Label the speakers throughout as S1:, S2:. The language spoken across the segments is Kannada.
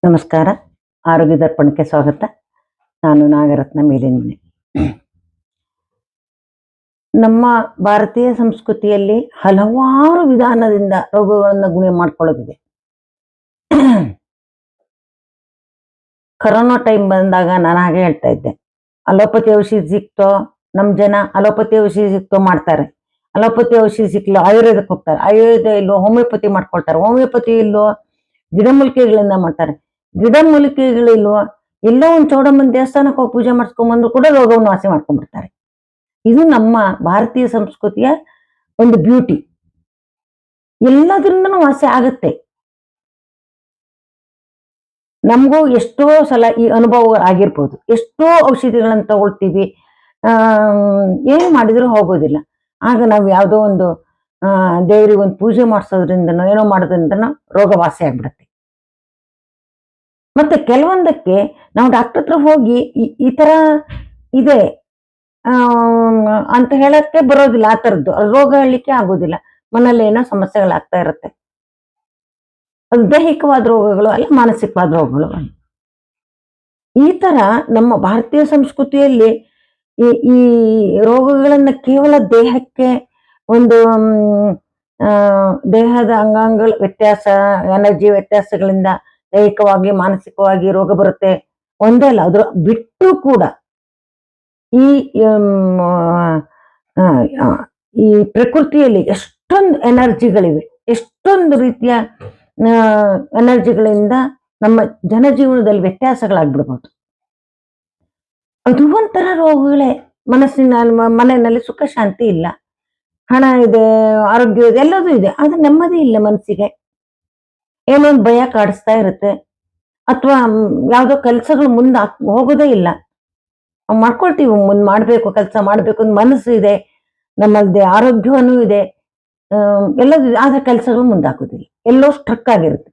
S1: ನಮಸ್ಕಾರ. ಆರೋಗ್ಯ ದರ್ಪಣಕ್ಕೆ ಸ್ವಾಗತ. ನಾನು ನಾಗರತ್ನ ಮೇಲಿಂದನೆ. ನಮ್ಮ ಭಾರತೀಯ ಸಂಸ್ಕೃತಿಯಲ್ಲಿ ಹಲವಾರು ವಿಧಾನದಿಂದ ರೋಗಗಳನ್ನು ಗುಣ ಮಾಡ್ಕೊಳ್ಳೋದಿದೆ. ಕೊರೋನಾ ಟೈಮ್ ಬಂದಾಗ ನಾನು ಹಾಗೆ ಹೇಳ್ತಾ ಇದ್ದೆ, ಅಲೋಪತಿ ಔಷಧಿ ಸಿಕ್ತೋ, ನಮ್ಮ ಜನ ಅಲೋಪತಿ ಔಷಧಿ ಸಿಕ್ತೋ ಮಾಡ್ತಾರೆ. ಅಲೋಪತಿ ಔಷಧಿ ಸಿಕ್ಲು ಆಯುರ್ವೇದಕ್ಕೆ ಹೋಗ್ತಾರೆ, ಆಯುರ್ವೇದ ಇಲ್ಲೋ ಹೋಮಿಯೋಪತಿ ಮಾಡ್ಕೊಳ್ತಾರೆ, ಹೋಮಿಯೋಪತಿ ಇಲ್ಲೋ ಗಿಡಮೂಲಿಕೆಗಳಿಂದ ಮಾಡ್ತಾರೆ, ಗಿಡಮೂಲಿಕೆಗಳಿಲ್ವೋ ಎಲ್ಲೋ ಒಂದು ಚೌಡಮ್ಮನ ದೇವಸ್ಥಾನಕ್ಕೆ ಹೋಗಿ ಪೂಜೆ ಮಾಡಿಸ್ಕೊಂಡ್ಬಂದ್ರು ಕೂಡ ರೋಗವನ್ನು ವಾಸಿ ಮಾಡ್ಕೊಂಡ್ಬಿಡ್ತಾರೆ. ಇದು ನಮ್ಮ ಭಾರತೀಯ ಸಂಸ್ಕೃತಿಯ ಒಂದು ಬ್ಯೂಟಿ. ಎಲ್ಲದ್ರಿಂದನೂ ವಾಸಿ ಆಗುತ್ತೆ. ನಮಗೂ ಎಷ್ಟೋ ಸಲ ಈ ಅನುಭವ ಆಗಿರ್ಬೋದು. ಎಷ್ಟೋ ಔಷಧಿಗಳನ್ನು ತಗೊಳ್ತೀವಿ, ಏನು ಮಾಡಿದ್ರು ಹೋಗೋದಿಲ್ಲ. ಆಗ ನಾವು ಯಾವುದೋ ಒಂದು ದೇವರಿಗೆ ಒಂದು ಪೂಜೆ ಮಾಡಿಸೋದ್ರಿಂದನೋ ಏನೋ ಮಾಡೋದ್ರಿಂದನೋ ರೋಗ ವಾಸಿ ಆಗ್ಬಿಡುತ್ತೆ. ಮತ್ತೆ ಕೆಲವೊಂದಕ್ಕೆ ನಾವು ಡಾಕ್ಟರ್ ಹತ್ರ ಹೋಗಿ ಈ ತರ ಇದೆ ಅಂತ ಹೇಳಕ್ಕೆ ಬರೋದಿಲ್ಲ. ಆ ತರದ್ದು ರೋಗ ಹೇಳಲಿಕ್ಕೆ ಆಗೋದಿಲ್ಲ. ಮನೇಲಿ ಏನೋ ಸಮಸ್ಯೆಗಳಾಗ್ತಾ ಇರುತ್ತೆ. ಅದು ದೈಹಿಕವಾದ ರೋಗಗಳು ಅಲ್ಲ, ಮಾನಸಿಕವಾದ ರೋಗಗಳು. ಈ ತರ ನಮ್ಮ ಭಾರತೀಯ ಸಂಸ್ಕೃತಿಯಲ್ಲಿ ಈ ರೋಗಗಳನ್ನ ಕೇವಲ ದೇಹಕ್ಕೆ ಒಂದು ದೇಹದ ಅಂಗಾಂಗಗಳ ವ್ಯತ್ಯಾಸ, ಎನರ್ಜಿ ವ್ಯತ್ಯಾಸಗಳಿಂದ ದೈಹಿಕವಾಗಿ ಮಾನಸಿಕವಾಗಿ ರೋಗ ಬರುತ್ತೆ ಒಂದೇ ಅಲ್ಲ. ಅದ್ರ ಬಿಟ್ಟು ಕೂಡ ಈ ಪ್ರಕೃತಿಯಲ್ಲಿ ಎಷ್ಟೊಂದು ಎನರ್ಜಿಗಳಿವೆ, ಎಷ್ಟೊಂದು ರೀತಿಯ ಎನರ್ಜಿಗಳಿಂದ ನಮ್ಮ ಜನಜೀವನದಲ್ಲಿ ವ್ಯತ್ಯಾಸಗಳಾಗ್ಬಿಡ್ಬೋದು. ಅದು ಒಂಥರ ರೋಗಗಳೇ. ಮನಸ್ಸಿನ ಮನೆಯಲ್ಲಿ ಸುಖ ಶಾಂತಿ ಇಲ್ಲ, ಹಣ ಇದೆ, ಆರೋಗ್ಯ ಇದೆ, ಎಲ್ಲದೂ ಇದೆ, ಆದ್ರೆ ನೆಮ್ಮದಿ ಇಲ್ಲ ಮನಸ್ಸಿಗೆ. ಏನೊಂದು ಭಯ ಕಾಡಿಸ್ತಾ ಇರುತ್ತೆ, ಅಥವಾ ಯಾವ್ದೋ ಕೆಲ್ಸಗಳು ಮುಂದೆ ಹೋಗೋದೇ ಇಲ್ಲ. ಮಾಡ್ಕೊಳ್ತೀವಿ, ಮುಂದೆ ಮಾಡ್ಬೇಕು, ಕೆಲಸ ಮಾಡ್ಬೇಕು ಅಂತ ಮನಸ್ಸು ಇದೆ, ನಮ್ಮದೇ ಆರೋಗ್ಯವೂ ಇದೆ, ಎಲ್ಲದೂ ಇದೆ, ಆದ್ರೆ ಕೆಲಸಗಳು ಮುಂದಾಕೋದಿಲ್ಲ, ಎಲ್ಲೋ ಸ್ಟ್ರಕ್ ಆಗಿರುತ್ತೆ.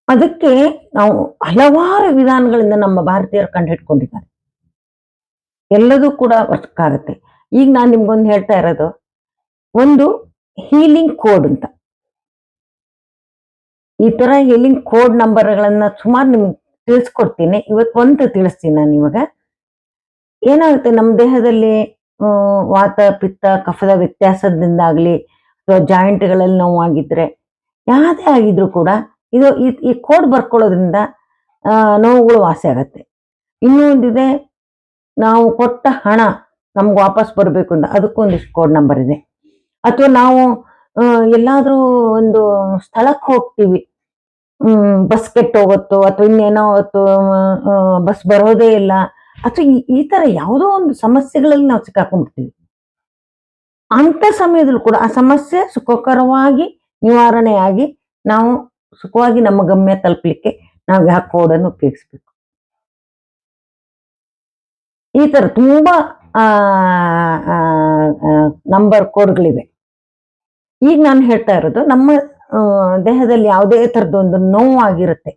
S1: ಅದಕ್ಕೆ ನಾವು ಹಲವಾರು ವಿಧಾನಗಳಿಂದ ನಮ್ಮ ಭಾರತೀಯರು ಕಂಡುಹಿಡ್ಕೊಂಡಿದ್ದಾರೆ. ಎಲ್ಲದೂ ಕೂಡ ವರ್ಕ್ ಆಗುತ್ತೆ. ಈಗ ನಾನು ನಿಮ್ಗೊಂದು ಹೇಳ್ತಾ ಇರೋದು ಒಂದು ಹೀಲಿಂಗ್ ಕೋಡ್ ಅಂತ. ಈ ತರ ಹೀಲಿಂಗ್ ಕೋಡ್ ನಂಬರ್ಗಳನ್ನ ಸುಮಾರು ನಿಮ್ಗೆ ತಿಳಿಸ್ಕೊಡ್ತೀನಿ. ಇವತ್ತು ಒಂದು ತಿಳಿಸ್ತೀನಿ ನಾನು ಇವಾಗ. ಏನಾಗುತ್ತೆ, ನಮ್ಮ ದೇಹದಲ್ಲಿ ವಾತ ಪಿತ್ತ ಕಫದ ವ್ಯತ್ಯಾಸದಿಂದಾಗ್ಲಿ ಅಥವಾ ಜಾಯಿಂಟ್ಗಳಲ್ಲಿ ನೋವಾಗಿದ್ರೆ ಯಾವುದೇ ಆಗಿದ್ರು ಕೂಡ ಇದು ಈ ಕೋಡ್ ಬರ್ಕೊಳ್ಳೋದ್ರಿಂದ ನೋವುಗಳು ವಾಸಿ ಆಗತ್ತೆ. ಇನ್ನೂ ಒಂದಿದೆ, ನಾವು ಕೊಟ್ಟ ಹಣ ನಮ್ಗೆ ವಾಪಸ್ ಬರಬೇಕು ಅಂತ ಅದಕ್ಕೂ ಒಂದಿಷ್ಟು ಕೋಡ್ ನಂಬರ್ ಇದೆ. ಅಥವಾ ನಾವು ಎಲ್ಲಾದ್ರೂ ಒಂದು ಸ್ಥಳಕ್ಕೆ ಹೋಗ್ತೀವಿ, ಬಸ್ ಕೆಟ್ಟೋಗುತ್ತೋ ಅಥವಾ ಇನ್ನೇನೋ ಬಸ್ ಬರೋದೇ ಇಲ್ಲ, ಅಥವಾ ಈ ತರ ಯಾವುದೋ ಒಂದು ಸಮಸ್ಯೆಗಳಲ್ಲಿ ನಾವು ಸಿಕ್ಕಾಕೊಂಡ್ಬಿಡ್ತೀವಿ. ಅಂತ ಸಮಯದಲ್ಲೂ ಕೂಡ ಆ ಸಮಸ್ಯೆ ಸುಖಕರವಾಗಿ ನಿವಾರಣೆಯಾಗಿ ನಾವು ಸುಖವಾಗಿ ನಮ್ಮ ಗಮ್ಯ ತಲುಪಲಿಕ್ಕೆ ನಾವು ಯಾವ ಕೋಡನ್ನು ಉಪಯೋಗಿಸ್ಬೇಕು. ಈ ತರ ತುಂಬಾ ನಂಬರ್ ಕೋಡ್ಗಳಿವೆ. ಈಗ ನಾನು ಹೇಳ್ತಾ ಇರೋದು ನಮ್ಮ ದೇಹದಲ್ಲಿ ಯಾವುದೇ ತರದೊಂದು ನೋವು ಆಗಿರುತ್ತೆ.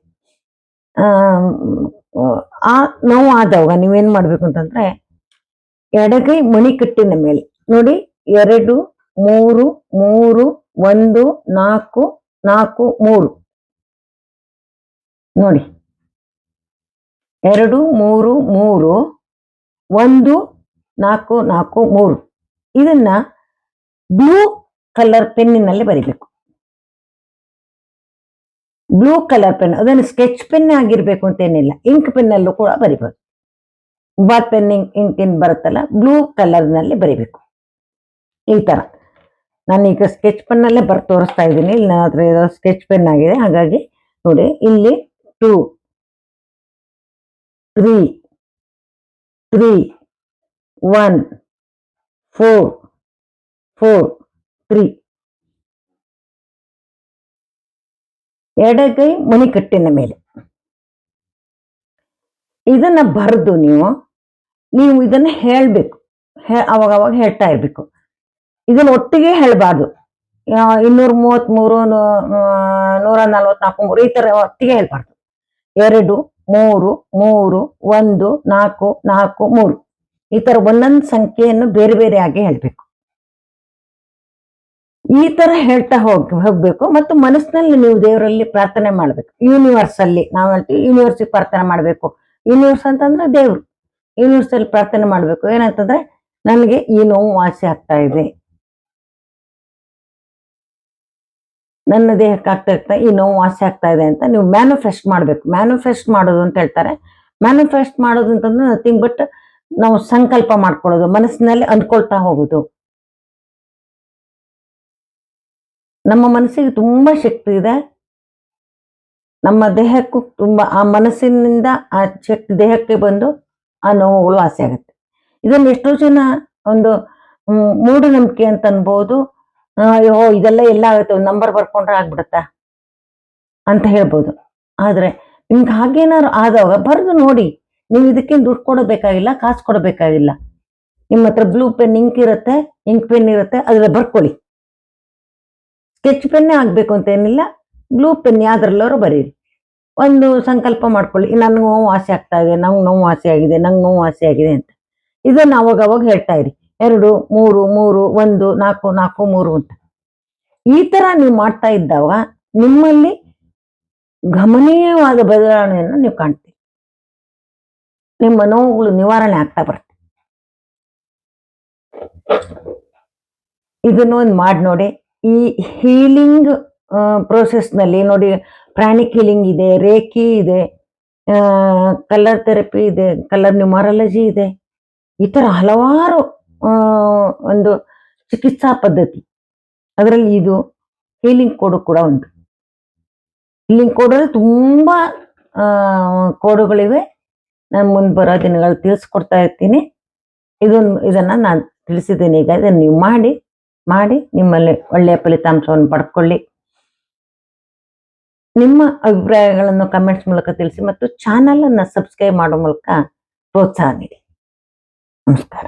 S1: ಆ ನೋವು ಆದವಾಗ ನೀವೇನ್ ಮಾಡ್ಬೇಕು ಅಂತಂದ್ರೆ, ಎಡಗೈ ಮಣಿಕಟ್ಟಿನ ಮೇಲೆ ನೋಡಿ, 2 3 3 1 4 4 3 ನೋಡಿ, 2 3 3 1 4 4 3 ಇದನ್ನ ಬ್ಲೂ ಕಲರ್ ಪೆನ್ನಿನಲ್ಲಿ ಬರಿಬೇಕು. ಬ್ಲೂ ಕಲರ್ ಪೆನ್, ಅದನ್ನು ಸ್ಕೆಚ್ ಪೆನ್ ಆಗಿರ್ಬೇಕು ಅಂತೇನಿಲ್ಲ, ಇಂಕ್ ಪೆನ್ನಲ್ಲೂ ಕೂಡ ಬರಿಬೋದು. ಬಾತ್ ಪೆನ್ ಇಂಕ್ ಬರುತ್ತಲ್ಲ, ಬ್ಲೂ ಕಲರ್ ನಲ್ಲಿ ಬರಿಬೇಕು. ಈ ತರ ನಾನೀಗ ಸ್ಕೆಚ್ ಪೆನ್ ಅಲ್ಲೇ ತೋರಿಸ್ತಾ ಇದ್ದೀನಿ. ಇಲ್ಲಿ ನನ್ನ ಹತ್ರ ಸ್ಕೆಚ್ ಪೆನ್ ಆಗಿದೆ, ಹಾಗಾಗಿ ನೋಡಿ, ಇಲ್ಲಿ 2 3 3 1 4 4 3 ಎಡಗೈ ಮಣಿಕಟ್ಟಿನ ಮೇಲೆ ಇದನ್ನ ಬರೆದು ನೀವು ಇದನ್ನ ಹೇಳ್ಬೇಕು. ಅವಾಗ ಹೇಳ್ತಾ ಇರ್ಬೇಕು. ಇದನ್ನ ಒಟ್ಟಿಗೆ ಹೇಳ್ಬಾರ್ದು. 233 144 ಈ ತರ ಒಟ್ಟಿಗೆ ಹೇಳ್ಬಾರ್ದು. 2 3 3 1 4 4 3 ಈ ತರ ಒಂದೊಂದು ಸಂಖ್ಯೆಯನ್ನು ಬೇರೆ ಬೇರೆ ಆಗಿ ಹೇಳ್ಬೇಕು. ಈ ತರ ಹೇಳ್ತಾ ಹೋಗ್ಬೇಕು. ಮತ್ತು ಮನಸ್ಸಿನಲ್ಲಿ ನೀವು ದೇವರಲ್ಲಿ ಪ್ರಾರ್ಥನೆ ಮಾಡ್ಬೇಕು. ಯೂನಿವರ್ಸ್ ಅಲ್ಲಿ ನಾವು ಹೇಳ್ತೀವಿ ಯೂನಿವರ್ಸ್ ಪ್ರಾರ್ಥನೆ ಮಾಡ್ಬೇಕು. ಯೂನಿವರ್ಸ್ ಅಂತಂದ್ರೆ ದೇವ್ರು. ಯೂನಿವರ್ಸ್ ಅಲ್ಲಿ ಪ್ರಾರ್ಥನೆ ಮಾಡ್ಬೇಕು. ಏನಂತಂದ್ರೆ ನನಗೆ ಈ ನೋವು ವಾಸಿ ಆಗ್ತಾ ಇದೆ, ನನ್ನ ದೇಹಕ್ಕೆ ಆಗ್ತಾ ಈ ನೋವು ವಾಸಿ ಆಗ್ತಾ ಇದೆ ಅಂತ ನೀವು ಮ್ಯಾನಿಫೆಸ್ಟ್ ಮಾಡ್ಬೇಕು. ಮ್ಯಾನಿಫೆಸ್ಟ್ ಮಾಡೋದು ಅಂತ ಹೇಳ್ತಾರೆ. ಮ್ಯಾನಿಫೆಸ್ಟ್ ಮಾಡೋದು ಅಂತಂದ್ರೆ ನಥಿಂಗ್ ಬಟ್ ನಾವು ಸಂಕಲ್ಪ ಮಾಡ್ಕೊಳ್ಳೋದು, ಮನಸ್ಸಿನಲ್ಲಿ ಅಂದ್ಕೊಳ್ತಾ ಹೋಗುದು. ನಮ್ಮ ಮನಸ್ಸಿಗೆ ತುಂಬಾ ಶಕ್ತಿ ಇದೆ. ನಮ್ಮ ದೇಹಕ್ಕೂ ತುಂಬಾ, ಆ ಮನಸ್ಸಿನಿಂದ ಆ ಶಕ್ತಿ ದೇಹಕ್ಕೆ ಬಂದು ಆ ನೋವುಗಳು ವಾಸಿ ಆಗುತ್ತೆ. ಇದನ್ನು ಎಷ್ಟೋ ಜನ ಒಂದು ಮೂಢನಂಬಿಕೆ ಅಂತ ಅನ್ಬೋದು. ಅಯ್ಯೋ ಇದೆಲ್ಲ ಎಲ್ಲ ಆಗುತ್ತೆ, ಒಂದು ನಂಬರ್ ಬರ್ಕೊಂಡ್ರೆ ಆಗ್ಬಿಡತ್ತಾ ಅಂತ ಹೇಳ್ಬೋದು. ಆದ್ರೆ ನಿಮ್ಗೆ ಹಾಗೇನಾದ್ರು ಆದಾಗ ಬರೆದು ನೋಡಿ. ನೀವು ಇದಕ್ಕೇನು ದುಡ್ಡು ಕೊಡಬೇಕಾಗಿಲ್ಲ, ಕಾಸು ಕೊಡಬೇಕಾಗಿಲ್ಲ. ನಿಮ್ಮ ಹತ್ರ ಬ್ಲೂ ಪೆನ್, ಇಂಕ್ ಇರುತ್ತೆ, ಇಂಕ್ ಪೆನ್ ಇರುತ್ತೆ, ಅದ್ರಲ್ಲಿ ಬರ್ಕೊಳ್ಳಿ. ಸ್ಕೆಚ್ ಪೆನ್ನೇ ಆಗ್ಬೇಕು ಅಂತ ಏನಿಲ್ಲ, ಬ್ಲೂ ಪೆನ್ ಯಾವ್ದ್ರಲ್ಲಾದ್ರು ಬರೀರಿ. ಒಂದು ಸಂಕಲ್ಪ ಮಾಡ್ಕೊಳ್ಳಿ, ನನ್ಗೆ ನೋವು ವಾಸಿ ಆಗ್ತಾ ಇದೆ, ನಂಗೆ ನೋವು ವಾಸಿ ಆಗಿದೆ, ನಂಗೆ ನೋವು ವಾಸಿ ಆಗಿದೆ ಅಂತ. ಇದನ್ನ ಅವಾಗ ಹೇಳ್ತಾ ಇರಿ. 2, 3, 3, 1, 4, 4, 3 ಅಂತ. ಈ ತರ ನೀವು ಮಾಡ್ತಾ ಇದ್ದಾಗ ನಿಮ್ಮಲ್ಲಿ ಗಮನೀಯವಾದ ಬದಲಾವಣೆಯನ್ನು ನೀವು ಕಾಣ್ತೀರಿ. ನಿಮ್ಮ ನೋವುಗಳು ನಿವಾರಣೆ ಆಗ್ತಾ ಬರುತ್ತೆ. ಇದನ್ನು ಒಂದು ಮಾಡಿ ನೋಡಿ. ಈ ಹೀಲಿಂಗ್ ಪ್ರೋಸೆಸ್ ನಲ್ಲಿ ನೋಡಿ, ಪ್ರಾಣಿಕ್ ಹೀಲಿಂಗ್ ಇದೆ, ರೇಖಿ ಇದೆ, ಕಲರ್ ಥೆರಪಿ ಇದೆ, ಕಲರ್ ನ್ಯೂಮರಾಲಜಿ ಇದೆ. ಈ ತರ ಹಲವಾರು ಒಂದು ಚಿಕಿತ್ಸಾ ಪದ್ಧತಿ. ಅದರಲ್ಲಿ ಇದು ಹೀಲಿಂಗ್ ಕೋಡು ಕೂಡ ಉಂಟು. ಹೀಲಿಂಗ್ ಕೋಡಲ್ಲಿ ತುಂಬಾ ಕೋಡುಗಳಿವೆ. ನಾನು ಮುಂದೆ ಬರೋ ದಿನಗಳು ತಿಳಿಸ್ಕೊಡ್ತಾ ಇರ್ತೀನಿ. ಇದನ್ನ ನಾನು ತಿಳಿಸಿದ್ದೀನಿ. ಈಗ ಇದನ್ನು ನೀವು ಮಾಡಿ ನಿಮ್ಮಲ್ಲಿ ಒಳ್ಳೆಯ ಫಲಿತಾಂಶವನ್ನು ಪಡ್ಕೊಳ್ಳಿ. ನಿಮ್ಮ ಅಭಿಪ್ರಾಯಗಳನ್ನು ಕಮೆಂಟ್ಸ್ ಮೂಲಕ ತಿಳಿಸಿ ಮತ್ತು ಚಾನಲ್ ಅನ್ನು ಸಬ್ಸ್ಕ್ರೈಬ್ ಮಾಡೋ ಮೂಲಕ ಪ್ರೋತ್ಸಾಹ ನೀಡಿ. ನಮಸ್ಕಾರ.